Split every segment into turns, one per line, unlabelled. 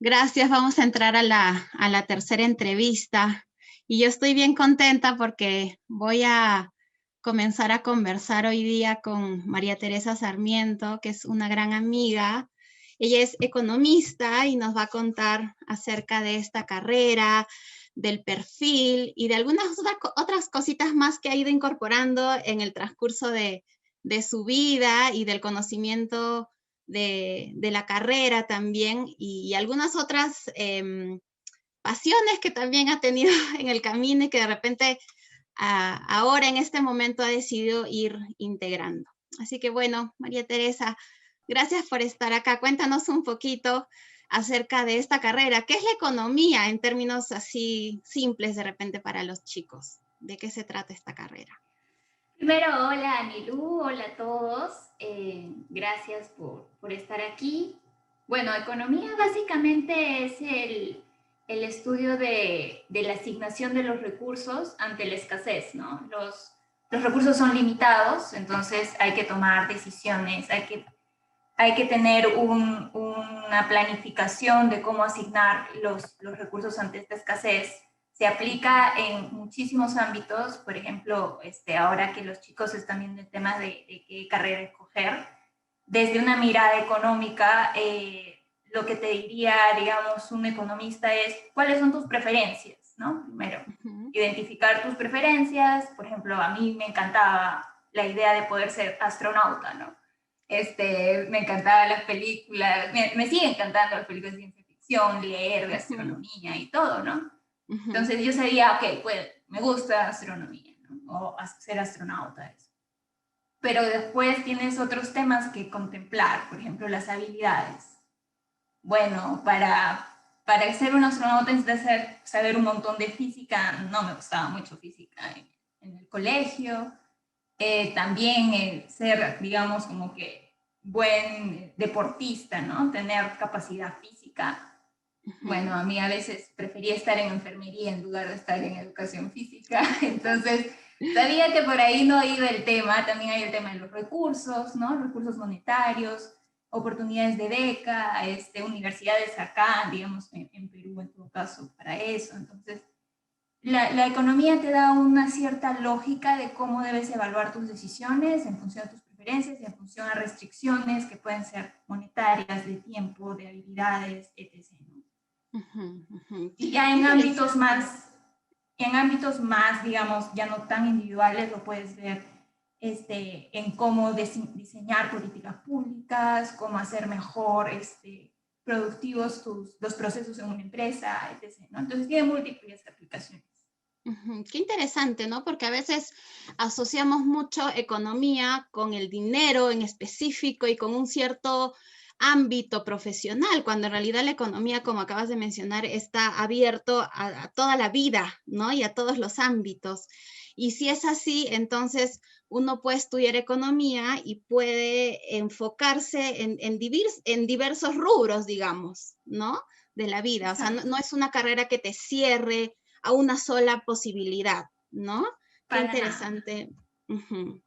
Gracias, vamos a entrar a la tercera entrevista. Y yo estoy bien contenta porque voy a comenzar a conversar hoy día con María Teresa Sarmiento, que es una gran amiga. Ella es economista y nos va a contar acerca de esta carrera, del perfil y de algunas otras cositas más que ha ido incorporando en el transcurso de su vida y del conocimiento de la carrera también y algunas otras pasiones que también ha tenido en el camino y que de repente ahora en este momento ha decidido ir integrando. Así que bueno, María Teresa, gracias por estar acá. Cuéntanos un poquito acerca de esta carrera. ¿Qué es la economía en términos así simples de repente para los chicos? ¿De qué se trata esta carrera?
Primero, hola Anilú, hola a todos. Gracias por estar aquí. Bueno, economía básicamente es el estudio de la asignación de los recursos ante la escasez, ¿no? Los recursos son limitados, entonces hay que tomar decisiones, hay que tener una planificación de cómo asignar los recursos ante esta escasez. Se aplica en muchísimos ámbitos, por ejemplo, ahora que los chicos están viendo el tema de qué carrera escoger, desde una mirada económica, lo que te diría, digamos, un economista es cuáles son tus preferencias, ¿no? Primero, identificar tus preferencias. Por ejemplo, a mí me encantaba la idea de poder ser astronauta, ¿no? Me encantaban las películas, me siguen encantando las películas de ciencia ficción, leer de astronomía y todo, ¿no? Entonces yo sabía, ok, pues me gusta astronomía, ¿no? O ser astronauta, eso. Pero después tienes otros temas que contemplar, por ejemplo, las habilidades. Bueno, para ser un astronauta necesitas saber un montón de física. No me gustaba mucho física en el colegio. También ser, digamos, como que buen deportista, ¿no? Tener capacidad física. Bueno, a mí a veces prefería estar en enfermería en lugar de estar en educación física. Entonces, sabía que por ahí no iba el tema. También hay el tema de los recursos, ¿no? Recursos monetarios, oportunidades de beca, universidades acá, digamos, en Perú en todo caso, para eso. Entonces, la economía te da una cierta lógica de cómo debes evaluar tus decisiones en función de tus preferencias y en función a restricciones que pueden ser monetarias, de tiempo, de habilidades, etc. Y ya en ámbitos más, digamos, ya no tan individuales, lo puedes ver en cómo diseñar políticas públicas, cómo hacer mejor productivos los procesos en una empresa, etc., ¿no? Entonces tiene múltiples aplicaciones.
Qué interesante, ¿no? Porque a veces asociamos mucho economía con el dinero en específico y con un cierto ámbito profesional, cuando en realidad la economía, como acabas de mencionar, está abierto a toda la vida, ¿no? Y a todos los ámbitos. Y si es así, entonces uno puede estudiar economía y puede enfocarse en diversos rubros, digamos, ¿no? De la vida. O sea, no es una carrera que te cierre a una sola posibilidad, ¿no? Qué
Para nada.
interesante.
Sí.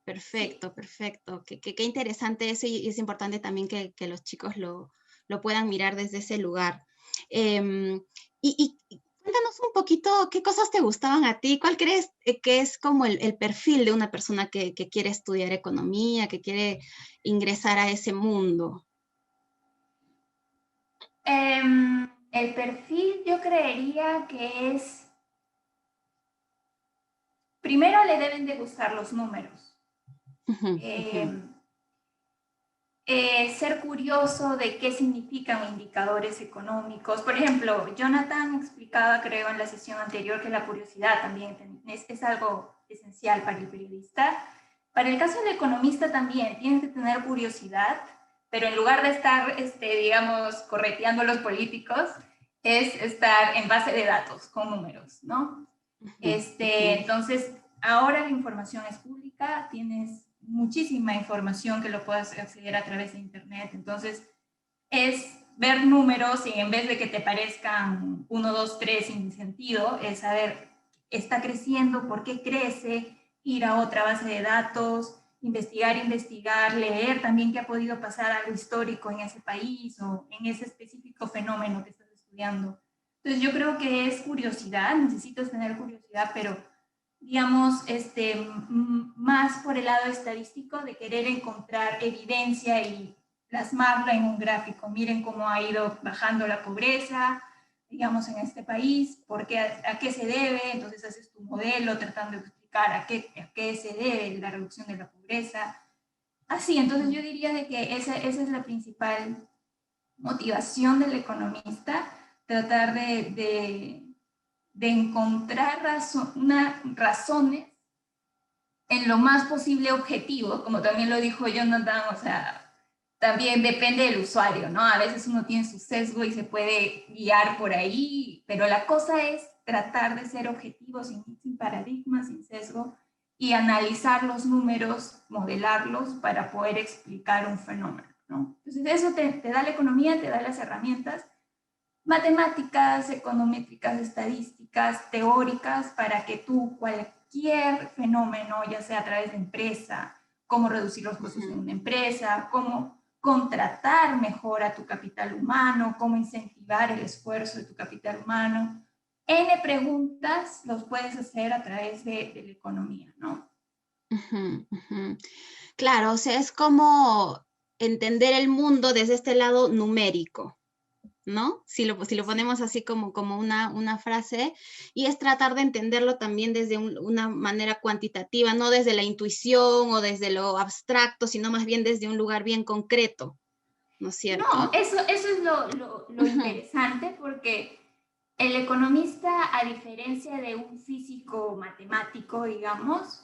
Perfecto, perfecto. Qué interesante eso y es importante también que los chicos lo puedan mirar desde ese lugar. Y cuéntanos un poquito qué cosas te gustaban a ti, cuál crees que es como el perfil de una persona que quiere estudiar economía, que quiere ingresar a ese mundo.
El perfil yo creería que es, primero le deben de gustar los números. Ser curioso de qué significan indicadores económicos. Por ejemplo, Jonathan explicaba, creo, en la sesión anterior que la curiosidad también es algo esencial para el periodista. Para el caso del economista también, tienes que tener curiosidad, pero en lugar de estar, digamos, correteando a los políticos, es estar en base de datos, con números, ¿no? Entonces, ahora la información es pública, tienes muchísima información que lo puedes acceder a través de Internet. Entonces, es ver números y en vez de que te parezcan 1, 2, 3 sin sentido, es saber, está creciendo, por qué crece, ir a otra base de datos,
investigar, leer también qué ha podido pasar algo histórico en ese país o en ese específico fenómeno que estás estudiando. Entonces yo creo que es curiosidad, necesitas tener curiosidad, pero digamos, más por el lado estadístico de querer encontrar evidencia y plasmarla en un gráfico. Miren cómo ha ido bajando la pobreza, digamos, en este país, a qué se debe, entonces haces tu modelo tratando de explicar a qué se debe la reducción de la pobreza. Así, entonces yo diría de que esa es la principal motivación del economista, tratar de encontrar razones en lo más posible objetivo, como también lo dijo Jonathan, o sea, también depende del usuario, ¿no? A veces uno tiene su sesgo y se puede guiar por ahí, pero la cosa es tratar de ser objetivo, sin paradigmas, sin sesgo, y analizar los números, modelarlos para poder explicar un fenómeno, ¿no? Entonces eso te da la economía, te da las herramientas matemáticas, econométricas, estadísticas, teóricas, para que tú cualquier fenómeno, ya sea a través de empresa, cómo reducir los costos en una empresa, cómo contratar mejor a tu capital humano, cómo incentivar el esfuerzo de tu capital humano. N preguntas los puedes hacer a través de la economía, ¿no?
Claro, o sea, es como entender el mundo desde este lado numérico, ¿no? Si lo ponemos así como una frase, y es tratar de entenderlo también desde una manera cuantitativa, no desde la intuición o desde lo abstracto, sino más bien desde un lugar bien concreto, ¿no es cierto?
No, eso es lo interesante, porque el economista, a diferencia de un físico matemático, digamos,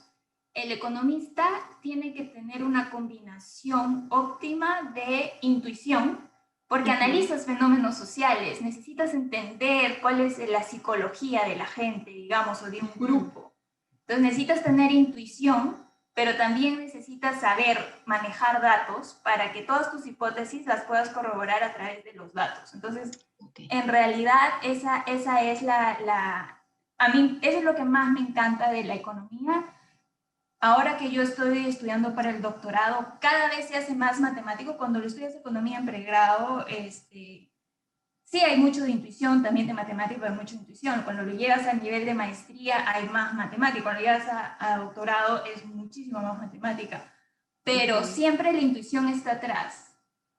el economista tiene que tener una combinación óptima de intuición, porque analizas fenómenos sociales, necesitas entender cuál es la psicología de la gente, digamos, o de un grupo. Entonces necesitas tener intuición, pero también necesitas saber manejar datos para que todas tus hipótesis las puedas corroborar a través de los datos. Entonces, en realidad, esa es a mí, eso es lo que más me encanta de la economía. Ahora que yo estoy estudiando para el doctorado, cada vez se hace más matemático. Cuando lo estudias economía en pregrado, sí hay mucho de intuición, también de matemático hay mucha intuición. Cuando lo llegas al nivel de maestría hay más matemática. Cuando llegas a doctorado es muchísimo más matemática. Pero siempre la intuición está atrás.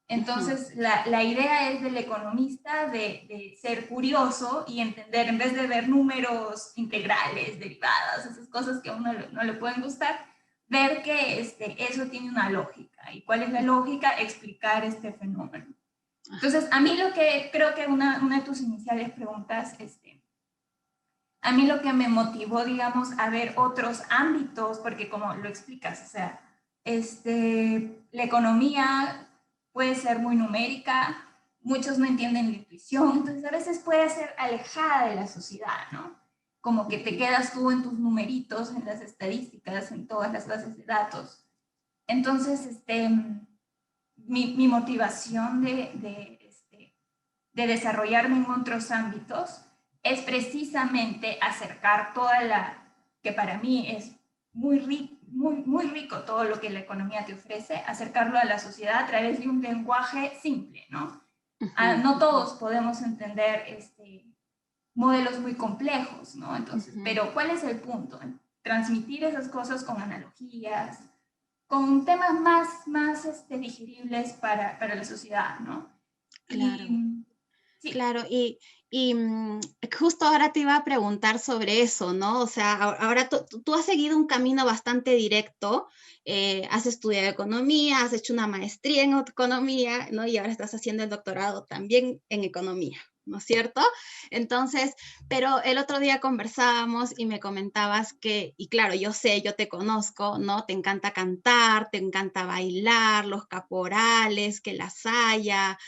Entonces, la idea es del economista de ser curioso y entender, en vez de ver números integrales, derivadas, esas cosas que a uno no le pueden gustar, ver que eso tiene una lógica. ¿Y cuál es la lógica? Explicar este fenómeno. Entonces, a mí lo que creo que una de tus iniciales preguntas, a mí lo que me motivó, digamos, a ver otros ámbitos, porque como lo explicas, o sea, la economía puede ser muy numérica, muchos no entienden la intuición, entonces a veces puede ser alejada de la sociedad, ¿no? Como que te quedas tú en tus numeritos, en las estadísticas, en todas las bases de datos. Entonces, mi motivación de desarrollarme en otros ámbitos es precisamente acercar que para mí es muy rico todo lo que la economía te ofrece, acercarlo a la sociedad a través de un lenguaje simple, ¿no? No todos podemos entender modelos muy complejos, ¿no? Entonces, pero ¿cuál es el punto? Transmitir esas cosas con analogías, con temas más digeribles para la sociedad, ¿no?
Claro.
Sí.
Claro, y justo ahora te iba a preguntar sobre eso, ¿no? O sea, ahora tú has seguido un camino bastante directo, has estudiado economía, has hecho una maestría en economía, ¿no? Y ahora estás haciendo el doctorado también en economía, ¿no es cierto? Entonces, pero el otro día conversábamos y me comentabas que, y claro, yo sé, yo te conozco, ¿no? Te encanta cantar, te encanta bailar, los caporales, que la saya,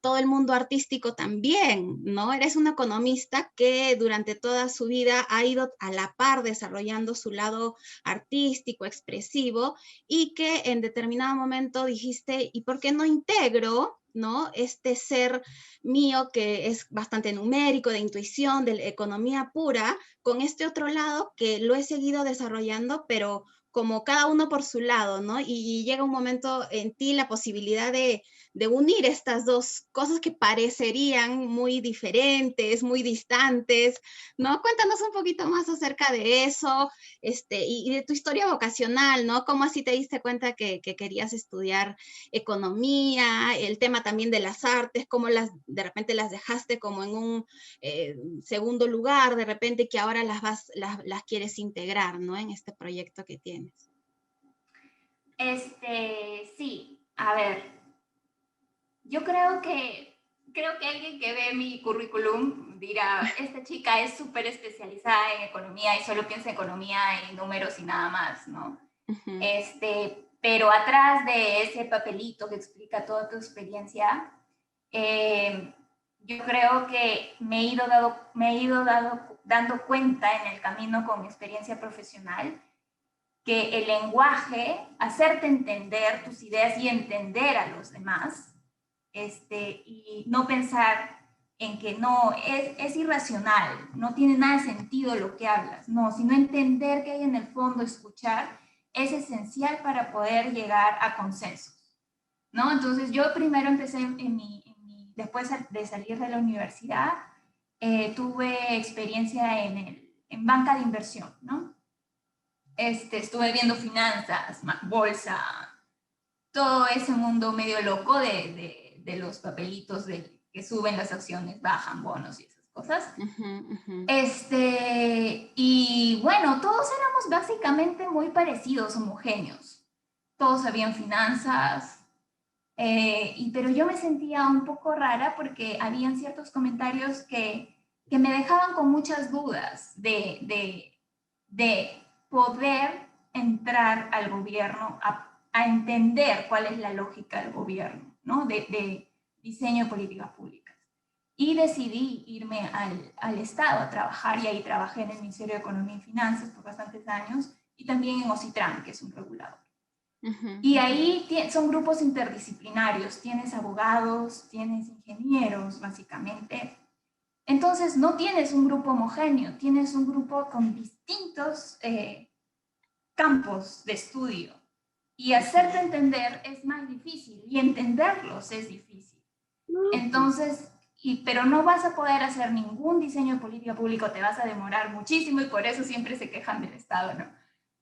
todo el mundo artístico también, ¿no? Eres un economista que durante toda su vida ha ido a la par desarrollando su lado artístico, expresivo, y que en determinado momento dijiste, ¿y por qué no integro, ¿no? Este ser mío que es bastante numérico, de intuición, de economía pura, con este otro lado que lo he seguido desarrollando, pero como cada uno por su lado, ¿no? Y llega un momento en ti la posibilidad de unir estas dos cosas que parecerían muy diferentes, muy distantes, ¿no? Cuéntanos un poquito más acerca de eso, y de tu historia vocacional, ¿no? ¿Cómo así te diste cuenta que querías estudiar economía, el tema también de las artes, cómo de repente las dejaste como en un segundo lugar, de repente que ahora las quieres integrar, ¿no? En este proyecto que tienes.
Sí, a ver, yo creo que alguien que ve mi currículum dirá, esta chica es súper especializada en economía y solo piensa en economía y números y nada más, ¿no?
Uh-huh.
Pero atrás de ese papelito que explica toda tu experiencia, yo creo que me he ido dando cuenta en el camino con mi experiencia profesional que el lenguaje, hacerte entender tus ideas y entender a los demás, y no pensar en que no, es irracional, no tiene nada de sentido lo que hablas, no, sino entender que hay en el fondo, escuchar, es esencial para poder llegar a consensos, ¿no? Entonces yo primero empecé después de salir de la universidad, tuve experiencia en banca de inversión, ¿no? Estuve viendo finanzas, bolsa, todo ese mundo medio loco de los papelitos que suben las acciones, bajan bonos y esas cosas.
Uh-huh, uh-huh.
Y bueno, todos éramos básicamente muy parecidos, homogéneos. Todos sabían finanzas, pero yo me sentía un poco rara porque habían ciertos comentarios que me dejaban con muchas dudas de poder entrar al gobierno a entender cuál es la lógica del gobierno, ¿no? De diseño de políticas públicas. Y decidí irme al Estado a trabajar, y ahí trabajé en el Ministerio de Economía y Finanzas por bastantes años, y también en OCITRAN, que es un regulador. Uh-huh. Y ahí son grupos interdisciplinarios, tienes abogados, tienes ingenieros, básicamente. Entonces no tienes un grupo homogéneo, tienes un grupo con distintos campos de estudio. Y hacerte entender es más difícil, y entenderlos es difícil. Entonces, pero no vas a poder hacer ningún diseño de política pública, te vas a demorar muchísimo, y por eso siempre se quejan del Estado, ¿no?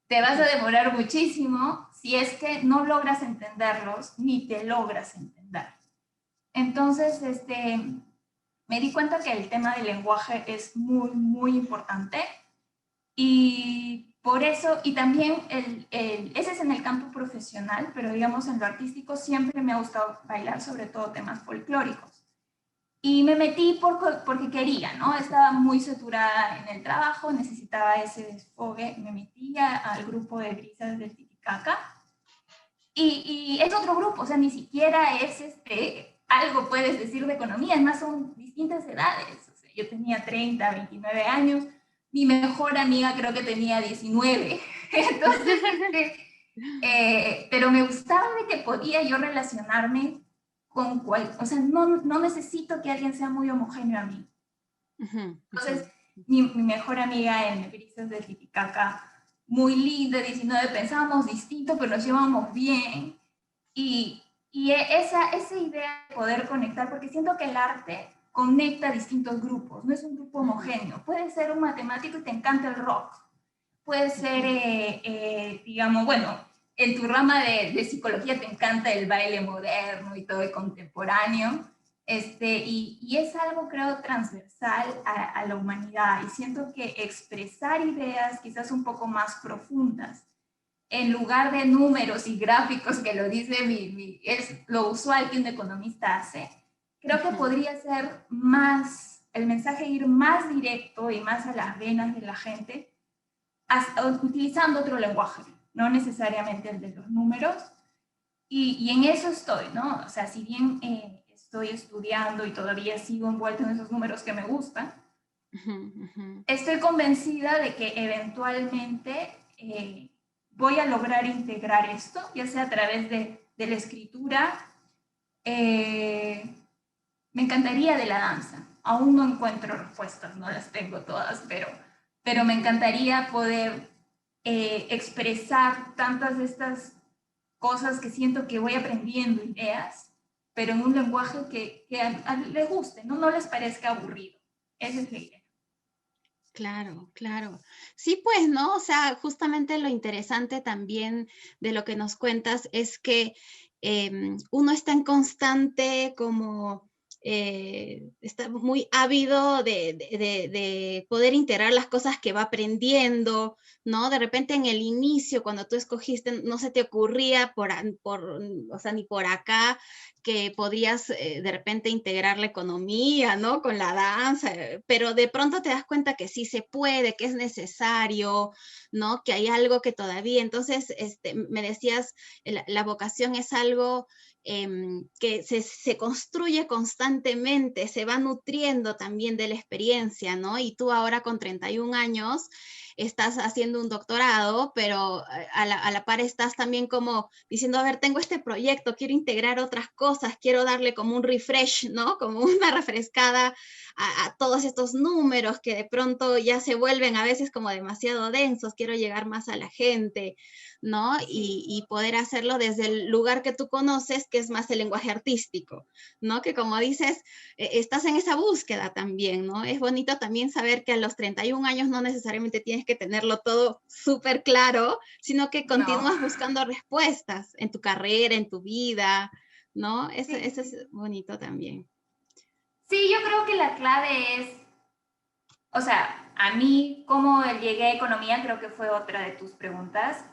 Te vas a demorar muchísimo si es que no logras entenderlos, ni te logras entender. Entonces, me di cuenta que el tema del lenguaje es muy, muy importante, y por eso, y también ese es en el campo profesional, pero digamos en lo artístico siempre me ha gustado bailar, sobre todo temas folclóricos. Y me metí porque quería, ¿no? Estaba muy saturada en el trabajo, necesitaba ese desfogue, me metí al grupo de Brisas del Titicaca, y es otro grupo, o sea, ni siquiera es algo puedes decir de economía, además son distintas edades, o sea, yo tenía 30, 29 años, mi mejor amiga creo que tenía 19, entonces, pero me gustaba de que podía yo relacionarme con o sea, no necesito que alguien sea muy homogéneo a mí. Entonces, mi mejor amiga en Brisas del Titicaca, muy linda, 19, pensábamos distinto, pero nos llevábamos bien, y esa idea de poder conectar, porque siento que el arte conecta a distintos grupos, no es un grupo homogéneo. Puede ser un matemático y te encanta el rock, puede ser, digamos, bueno, en tu rama de psicología te encanta el baile moderno y todo el contemporáneo, y es algo, creo, transversal a la humanidad, y siento que expresar ideas quizás un poco más profundas, en lugar de números y gráficos, que lo dice es lo usual que un economista hace, creo que podría ser más, el mensaje ir más directo y más a las venas de la gente, utilizando otro lenguaje, no necesariamente el de los números, y en eso estoy, ¿no? O sea, si bien estoy estudiando y todavía sigo envuelta en esos números que me gustan, estoy convencida de que eventualmente voy a lograr integrar esto, ya sea a través de la escritura. Me encantaría de la danza. Aún no encuentro respuestas, no las tengo todas, pero me encantaría poder expresar tantas de estas cosas que siento que voy aprendiendo, ideas, pero en un lenguaje que les guste, ¿no? No les parezca aburrido. Esa es la idea.
Claro, claro. Sí, pues, ¿no? O sea, justamente lo interesante también de lo que nos cuentas es que uno está en constante como, está muy ávido de poder integrar las cosas que va aprendiendo, ¿no? De repente en el inicio, cuando tú escogiste, no se te ocurría o sea, ni por acá que podrías de repente integrar la economía, ¿no? Con la danza, pero de pronto te das cuenta que sí se puede, que es necesario, ¿no? Que hay algo que todavía, entonces, me decías, la vocación es algo que se construye constantemente, se va nutriendo también de la experiencia, ¿no? Y tú ahora con 31 años estás haciendo un doctorado, pero a la par estás también como diciendo, a ver, tengo este proyecto, quiero integrar otras cosas, quiero darle como un refresh, ¿no? Como una refrescada a todos estos números que de pronto ya se vuelven a veces como demasiado densos, quiero llegar más a la gente, ¿no? Y poder hacerlo desde el lugar que tú conoces, que es más el lenguaje artístico, ¿no? Que como dices, estás en esa búsqueda también, ¿no? Es bonito también saber que a los 31 años no necesariamente tienes que tenerlo todo súper claro, sino que
No.
continúas buscando respuestas en tu carrera, en tu vida, ¿no? Eso
Sí.
es bonito también.
Sí, yo creo que la clave es, o sea, a mí cómo llegué a economía, creo que fue otra de tus preguntas.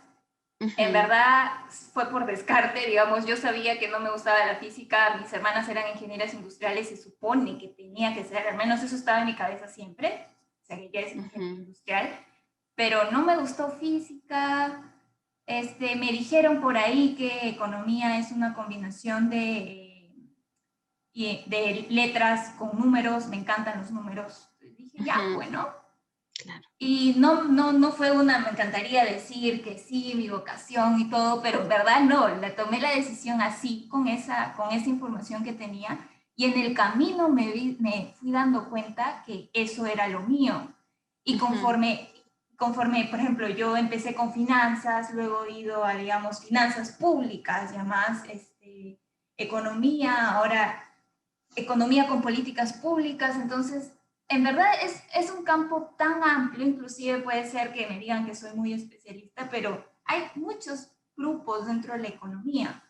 En
Ujú,
verdad fue por descarte, digamos, yo sabía que no me gustaba la física, mis hermanas eran ingenieras industriales, se supone que tenía que ser, al menos eso estaba en mi cabeza siempre, o sea, que ya es ingeniero
ujú,
industrial, pero no me gustó física, me dijeron por ahí que economía es una combinación de letras con números, me encantan los números, dije, ya,
ujú,
bueno,
claro.
y no fue una, me encantaría decir que sí, mi vocación y todo, pero en verdad no, la tomé la decisión así, con esa información que tenía, y en el camino me fui dando cuenta que eso era lo mío. Y
Ujú,
conforme, por ejemplo, yo empecé con finanzas, luego he ido a, digamos, finanzas públicas, ya más economía, ahora economía con políticas públicas, entonces en verdad es un campo tan amplio, inclusive puede ser que me digan que soy muy especialista, pero hay muchos grupos dentro de la economía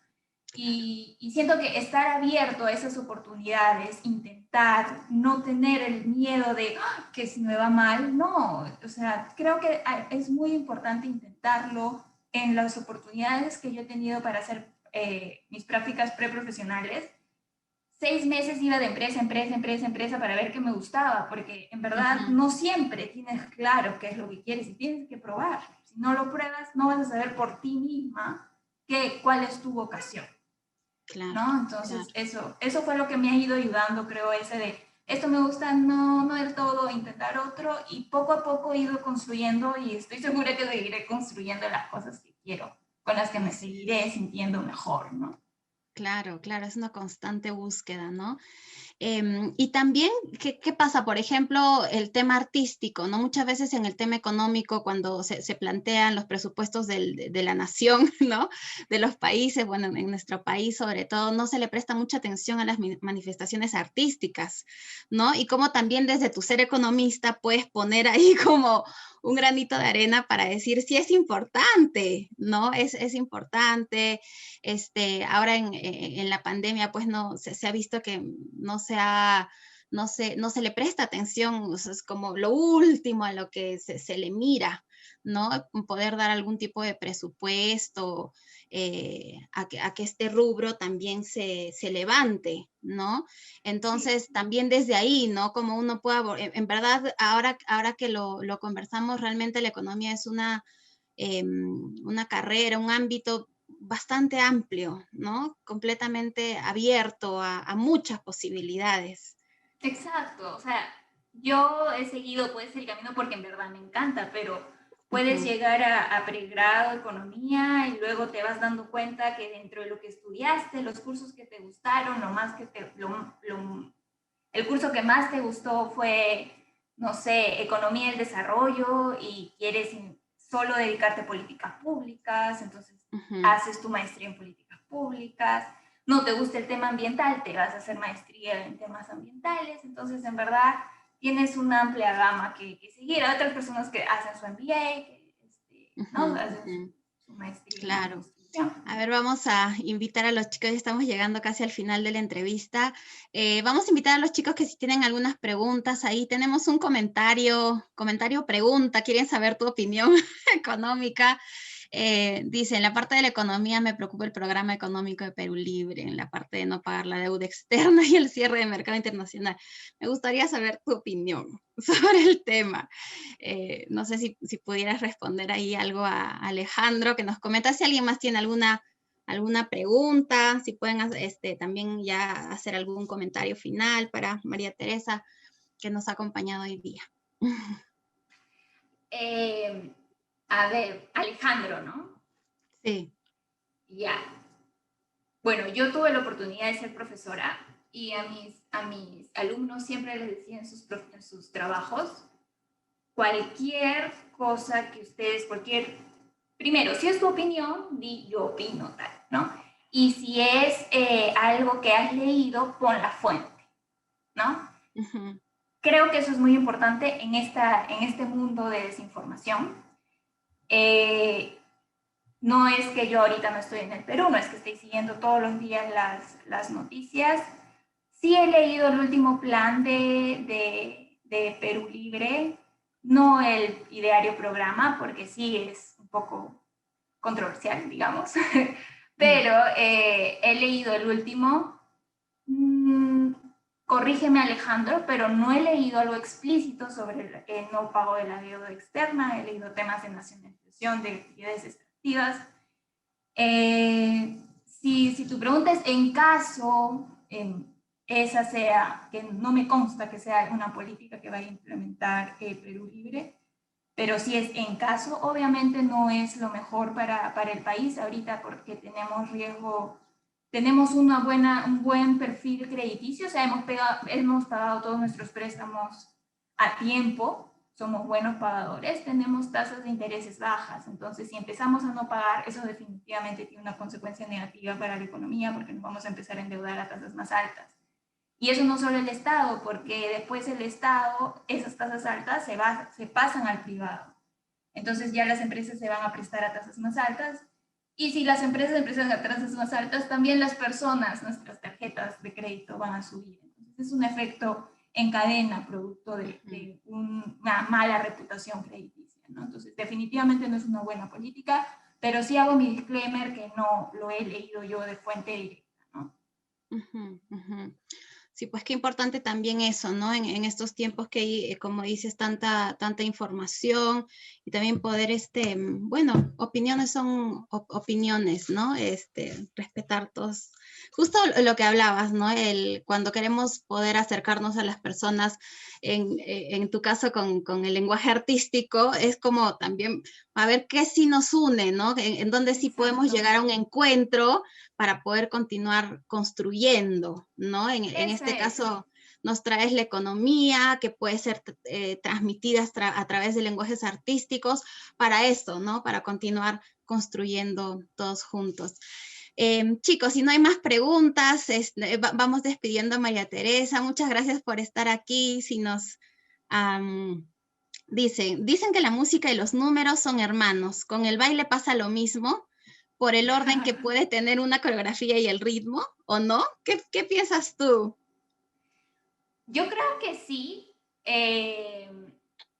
y siento que estar abierto a esas oportunidades, intentar no tener el miedo de que si me va mal, no, o sea, creo que es muy importante intentarlo en las oportunidades que yo he tenido para hacer mis prácticas preprofesionales. 6 meses iba de empresa, empresa, empresa, empresa para ver qué me gustaba, porque en verdad
ujú,
no siempre tienes claro qué es lo que quieres y tienes que probar. Si no lo pruebas, no vas a saber por ti misma cuál es tu vocación,
claro,
¿no? Entonces,
claro.
eso fue lo que me ha ido ayudando, creo, ese de esto me gusta, no, no del todo, intentar otro, y poco a poco he ido construyendo y estoy segura que seguiré construyendo las cosas que quiero, con las que me
Así
seguiré
es.
sintiendo mejor, ¿no?
Claro, claro, es una constante búsqueda, ¿no? Y también, ¿qué pasa? Por ejemplo, el tema artístico, ¿no? Muchas veces en el tema económico, cuando se plantean los presupuestos de la nación, ¿no? De los países, bueno, en nuestro país sobre todo, no se le presta mucha atención a las manifestaciones artísticas, ¿no? Y como también desde tu ser economista puedes poner ahí como un granito de arena para decir si es importante, ¿no? Es importante, ahora en la pandemia, pues no se ha visto que no se le presta atención, o sea, es como lo último a lo que se le mira, ¿no? Poder dar algún tipo de presupuesto a que este rubro también se levante, ¿no?
Sí.
Entonces, también desde ahí, ¿no? Como uno puede, en verdad, ahora que lo conversamos, realmente la economía es una carrera, un ámbito bastante amplio, ¿no? Completamente abierto a muchas posibilidades.
Exacto, o sea, yo he seguido pues el camino porque en verdad me encanta, pero puedes
Ujú,
llegar a pregrado, economía, y luego te vas dando cuenta que dentro de lo que estudiaste, los cursos que te gustaron, lo más que el curso que más te gustó fue, no sé, economía del desarrollo y quieres solo dedicarte a políticas públicas, entonces
Ujú.
haces tu maestría en políticas públicas. No te gusta el tema ambiental, te vas a hacer maestría en temas ambientales. Entonces, en verdad, tienes una amplia gama que seguir. Hay otras personas que hacen su MBA, ¿no? Hacen su maestría en
Claro.
administración.
A ver, vamos a invitar a los chicos, ya estamos llegando casi al final de la entrevista. Vamos a invitar a los chicos que si tienen algunas preguntas, ahí tenemos un comentario, pregunta, quieren saber tu opinión económica. Dice, en la parte de la economía me preocupa el programa económico de Perú Libre, en la parte de no pagar la deuda externa y el cierre de mercado internacional. Me gustaría saber tu opinión sobre el tema. No sé si pudieras responder ahí algo a Alejandro, que nos comenta si alguien más tiene alguna pregunta, si pueden también ya hacer algún comentario final para María Teresa, que nos ha acompañado hoy día.
A ver, Alejandro, ¿no?
Sí.
Ya. Bueno, yo tuve la oportunidad de ser profesora y a mis alumnos siempre les decía en sus trabajos, cualquier cosa que ustedes, primero, si es tu opinión, di yo opino tal, ¿no? Y si es algo que has leído, pon la fuente, ¿no?
Uh-huh.
Creo que eso es muy importante en este mundo de desinformación. No es que yo ahorita no estoy en el Perú, no es que esté siguiendo todos los días las noticias. Sí he leído el último plan de Perú Libre, no el ideario programa, porque sí es un poco controversial, digamos. Pero he leído el último. Corrígeme, Alejandro, pero no he leído algo explícito sobre el no pago de la deuda externa. He leído temas de nacionalización de actividades extractivas. Si tu pregunta es en caso esa sea, que no me consta que sea una política que vaya a implementar Perú Libre, pero si es en caso, obviamente no es lo mejor para el país ahorita porque tenemos riesgo, tenemos un buen perfil crediticio, o sea, hemos pagado todos nuestros préstamos a tiempo, somos buenos pagadores, tenemos tasas de intereses bajas, entonces si empezamos a no pagar, eso definitivamente tiene una consecuencia negativa para la economía porque nos vamos a empezar a endeudar a tasas más altas. Y eso no solo el Estado, porque después el Estado, esas tasas altas se pasan al privado. Entonces ya las empresas se van a prestar a tasas más altas. Y si las empresas empiezan a tasas más altas, también las personas, nuestras tarjetas de crédito van a subir. Entonces es un efecto en cadena producto de una mala reputación crediticia, ¿no? Entonces definitivamente no es una buena política, pero sí hago mi disclaimer que no lo he leído yo de fuente directa, ¿no?
Sí, pues qué importante también eso, ¿no? En estos tiempos que hay, como dices, tanta información y también poder, bueno, opiniones son opiniones, ¿no? Respetar todos. Justo lo que hablabas, ¿no? Cuando queremos poder acercarnos a las personas, en tu caso con el lenguaje artístico, es como también a ver qué sí nos une, ¿no? En donde sí podemos llegar a un encuentro para poder continuar construyendo, ¿no? En este caso nos traes la economía que puede ser transmitida a través de lenguajes artísticos para eso, ¿no? Para continuar construyendo todos juntos. Chicos, si no hay más preguntas, vamos despidiendo a María Teresa. Muchas gracias por estar aquí. Si nos dicen que la música y los números son hermanos. Con el baile pasa lo mismo por el orden que puede tener una coreografía y el ritmo, ¿o no? ¿Qué piensas tú?
Yo creo que sí.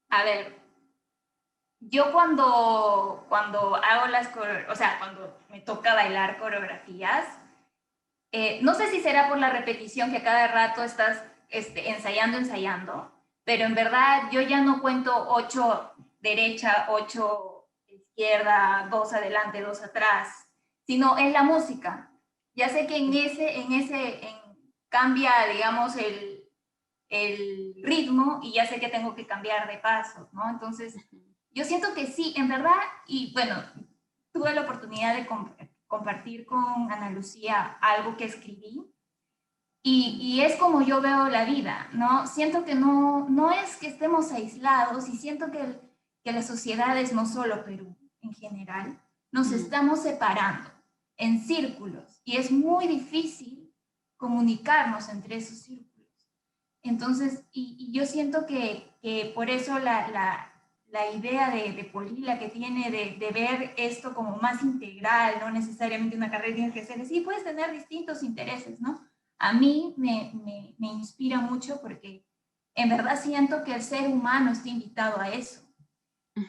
A ver, yo cuando hago cuando me toca bailar coreografías, no sé si será por la repetición que a cada rato estás ensayando, pero en verdad yo ya no cuento 8 derecha, 8 izquierda, 2 adelante, 2 atrás, sino en la música. Ya sé que cambia, digamos, el ritmo y ya sé que tengo que cambiar de paso, ¿no? Entonces, yo siento que sí, en verdad, y bueno, tuve la oportunidad de compartir con Ana Lucía algo que escribí y es como yo veo la vida, ¿no? Siento que no es que estemos aislados y siento que que las sociedades, no solo Perú, en general, nos estamos separando en círculos y es muy difícil comunicarnos entre esos círculos. Entonces, y yo siento que por eso la idea de Polila que tiene de ver esto como más integral, no necesariamente una carrera tienes que ser así, puedes tener distintos intereses, ¿no? A mí me inspira mucho porque en verdad siento que el ser humano está invitado a eso.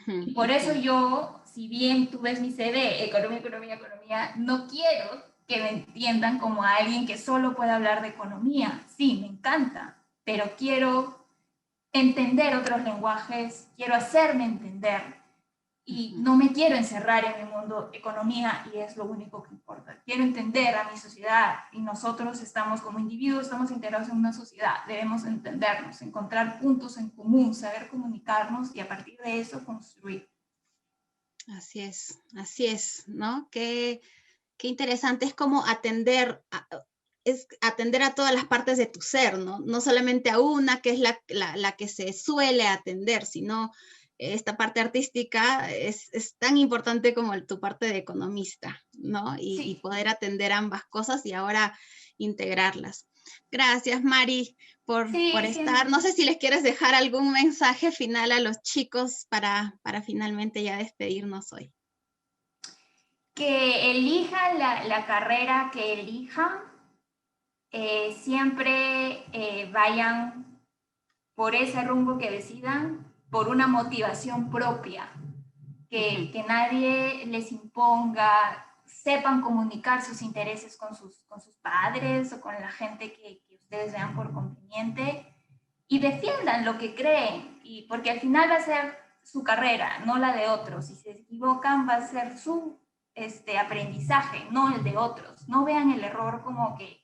Y por eso yo, si bien tú ves mi CV, economía, economía, economía, no quiero que me entiendan como a alguien que solo puede hablar de economía. Sí, me encanta, pero quiero entender otros lenguajes, quiero hacerme entender y no me quiero encerrar en el mundo economía y es lo único que importa. Quiero entender a mi sociedad y nosotros estamos como individuos, estamos integrados en una sociedad, debemos entendernos, encontrar puntos en común, saber comunicarnos y a partir de eso construir.
Así es, ¿no? Qué interesante, es como atender a todas las partes de tu ser, ¿no? No solamente a una, que es la que se suele atender, sino esta parte artística es tan importante como tu parte de economista, ¿no? Y poder atender ambas cosas y ahora integrarlas. Gracias, Mari, por estar. No sé si les quieres dejar algún mensaje final a los chicos para finalmente ya despedirnos hoy.
Que elijan la carrera que elijan, siempre vayan por ese rumbo que decidan, por una motivación propia, que nadie les imponga, sepan comunicar sus intereses con sus padres o con la gente que ustedes vean por conveniente y defiendan lo que creen, y porque al final va a ser su carrera, no la de otros. Si se equivocan va a ser su aprendizaje, no el de otros. No vean el error como que,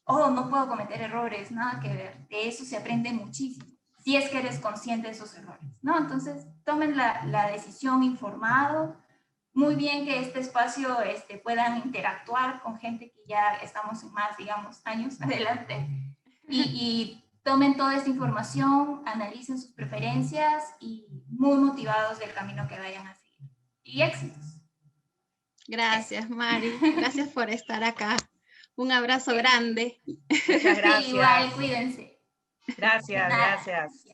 oh, no puedo cometer errores, nada que ver. De eso se aprende muchísimo, si es que eres consciente de esos errores, ¿no? Entonces, tomen la decisión informado. Muy bien que este espacio puedan interactuar con gente que ya estamos en más, digamos, años adelante. Y tomen toda esta información, analicen sus preferencias y muy motivados del camino que vayan a seguir. Y éxitos.
Gracias, Mari. Gracias por estar acá. Un abrazo grande.
Muchas gracias.
Igual, cuídense.
Gracias, gracias.